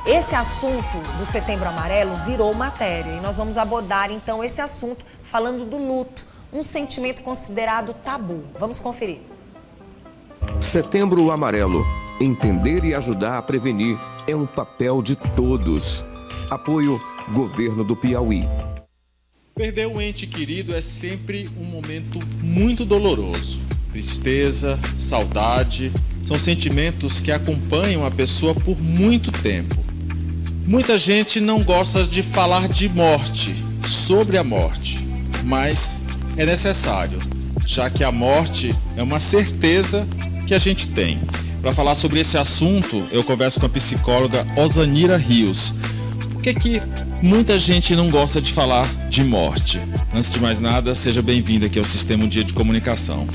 Esse assunto do Setembro Amarelo virou matéria e nós vamos abordar então esse assunto falando do luto, um sentimento considerado tabu. Vamos conferir. Setembro Amarelo. Entender e ajudar a prevenir é um papel de todos. Apoio Governo do Piauí. Perder um ente querido é sempre um momento muito doloroso. Tristeza, saudade, são sentimentos que acompanham a pessoa por muito tempo. Muita gente não gosta de falar de morte, sobre a morte, mas é necessário, já que a morte é uma certeza que a gente tem. Para falar sobre esse assunto, eu converso com a psicóloga Osanira Rios. Por que muita gente não gosta de falar de morte? Antes de mais nada, seja bem-vinda aqui ao Sistema Um Dia de Comunicação.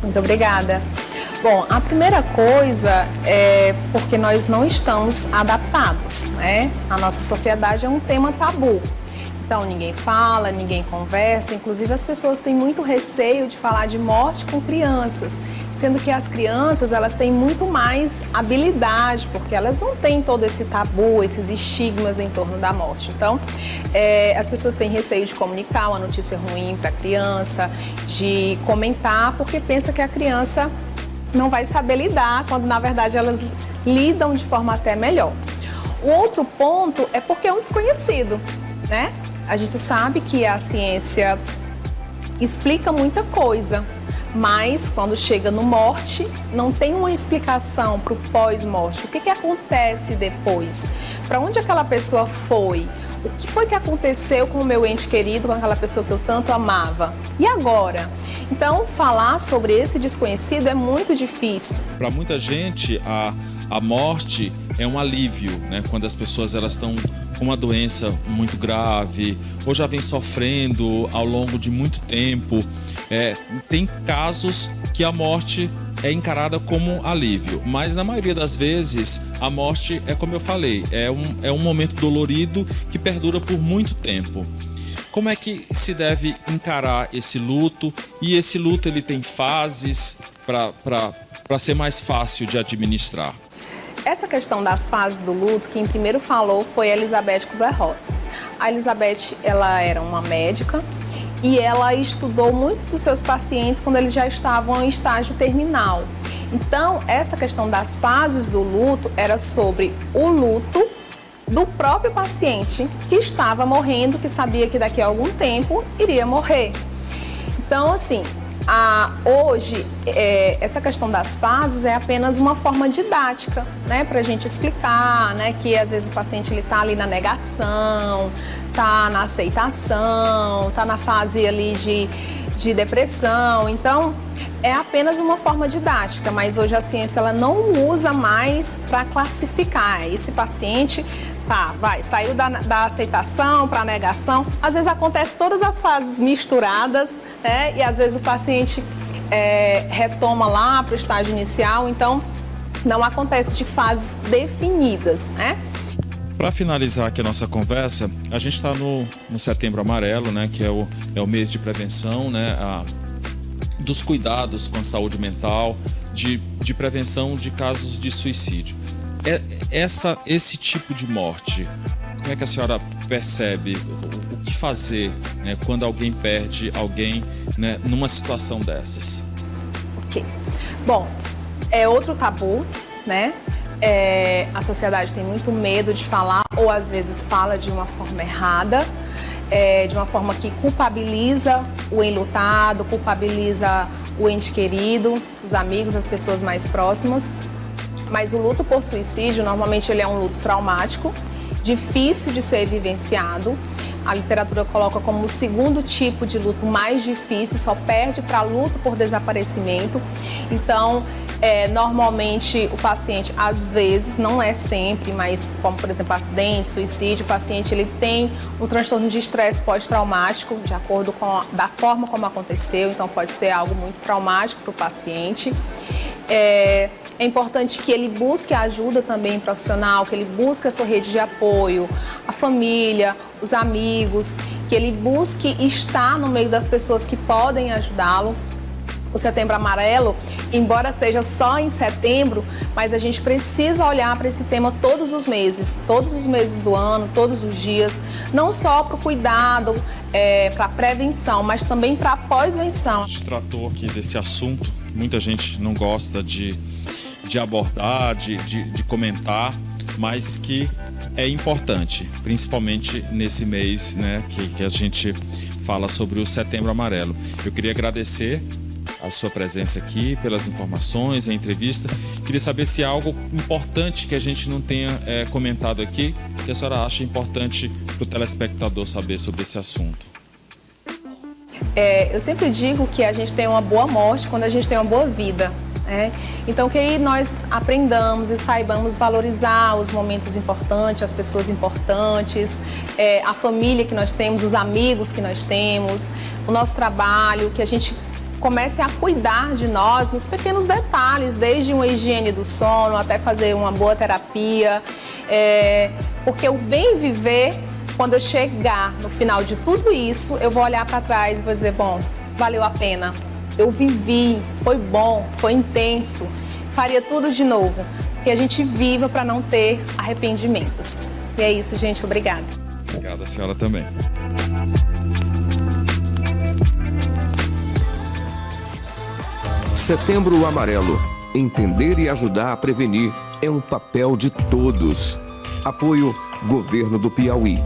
Muito obrigada. Bom, a primeira coisa é porque nós não estamos adaptados, né? A nossa sociedade é um tema tabu. Então, ninguém fala, ninguém conversa, inclusive as pessoas têm muito receio de falar de morte com crianças, sendo que as crianças, elas têm muito mais habilidade, porque elas não têm todo esse tabu, esses estigmas em torno da morte. Então, as pessoas têm receio de comunicar uma notícia ruim para a criança, de comentar, porque pensa que a criança não vai saber lidar, quando na verdade elas lidam de forma até melhor. O outro ponto é porque é um desconhecido, né? A gente sabe que a ciência explica muita coisa, mas quando chega no morte, não tem uma explicação para o pós-morte. O que acontece depois? Para onde aquela pessoa foi? O que foi que aconteceu com o meu ente querido, com aquela pessoa que eu tanto amava? E agora? Então, falar sobre esse desconhecido é muito difícil. Para muita gente, a morte é um alívio, né? Quando as pessoas elas estão com uma doença muito grave ou já vem sofrendo ao longo de muito tempo. Tem casos que a morte é encarada como alívio, mas na maioria das vezes a morte é, como eu falei, é um momento dolorido que perdura por muito tempo. Como é que se deve encarar esse luto? E esse luto ele tem fases para ser mais fácil de administrar? Essa questão das fases do luto, quem primeiro falou foi a Elizabeth Kubler-Ross. A Elizabeth, ela era uma médica e ela estudou muitos dos seus pacientes quando eles já estavam em estágio terminal. Então, essa questão das fases do luto era sobre o luto do próprio paciente que estava morrendo, que sabia que daqui a algum tempo iria morrer. Então, assim, hoje, essa questão das fases é apenas uma forma didática, né, para a gente explicar, né, que às vezes o paciente está ali na negação, está na aceitação, está na fase ali de depressão. Então, é apenas uma forma didática, mas hoje a ciência ela não usa mais para classificar. Esse paciente saiu da aceitação para a negação. Às vezes acontece todas as fases misturadas, né? E às vezes o paciente retoma lá para o estágio inicial, então não acontece de fases definidas, né? Para finalizar aqui a nossa conversa, a gente está no Setembro Amarelo, né? Que é o mês de prevenção, né? Dos cuidados com a saúde mental, de prevenção de casos de suicídio. Esse tipo de morte, como é que a senhora percebe? O que fazer, né, quando alguém perde alguém, né, numa situação dessas? Ok. Bom, é outro tabu, né? A sociedade tem muito medo de falar, ou às vezes fala de uma forma errada, de uma forma que culpabiliza o enlutado, culpabiliza o ente querido, os amigos, as pessoas mais próximas. Mas o luto por suicídio, normalmente ele é um luto traumático, difícil de ser vivenciado. A literatura coloca como o segundo tipo de luto mais difícil, só perde para luto por desaparecimento. Então, normalmente o paciente, às vezes, não é sempre, mas como por exemplo acidente, suicídio, o paciente ele tem um transtorno de estresse pós-traumático, de acordo com da forma como aconteceu, então pode ser algo muito traumático para o paciente. É importante que ele busque ajuda também profissional, que ele busque a sua rede de apoio, a família, os amigos, que ele busque estar no meio das pessoas que podem ajudá-lo, o Setembro Amarelo, embora seja só em setembro, mas a gente precisa olhar para esse tema todos os meses do ano, todos os dias, não só para o cuidado, para a prevenção, mas também para a pós-venção. A gente tratou aqui desse assunto, muita gente não gosta de abordar, de comentar, mas que é importante, principalmente nesse mês, né, que a gente fala sobre o Setembro Amarelo. Eu queria agradecer a sua presença aqui, pelas informações, a entrevista. Queria saber se há algo importante que a gente não tenha comentado aqui, que a senhora acha importante para o telespectador saber sobre esse assunto. Eu sempre digo que a gente tem uma boa morte quando a gente tem uma boa vida. Então que aí nós aprendamos e saibamos valorizar os momentos importantes, as pessoas importantes, a família que nós temos, os amigos que nós temos, o nosso trabalho, que a gente comece a cuidar de nós nos pequenos detalhes, desde uma higiene do sono até fazer uma boa terapia, porque o bem viver, quando eu chegar no final de tudo isso, eu vou olhar para trás e vou dizer, bom, valeu a pena. Eu vivi, foi bom, foi intenso, faria tudo de novo. Que a gente viva para não ter arrependimentos. E é isso, gente. Obrigada. Obrigada, senhora também. Setembro Amarelo. Entender e ajudar a prevenir é um papel de todos. Apoio Governo do Piauí.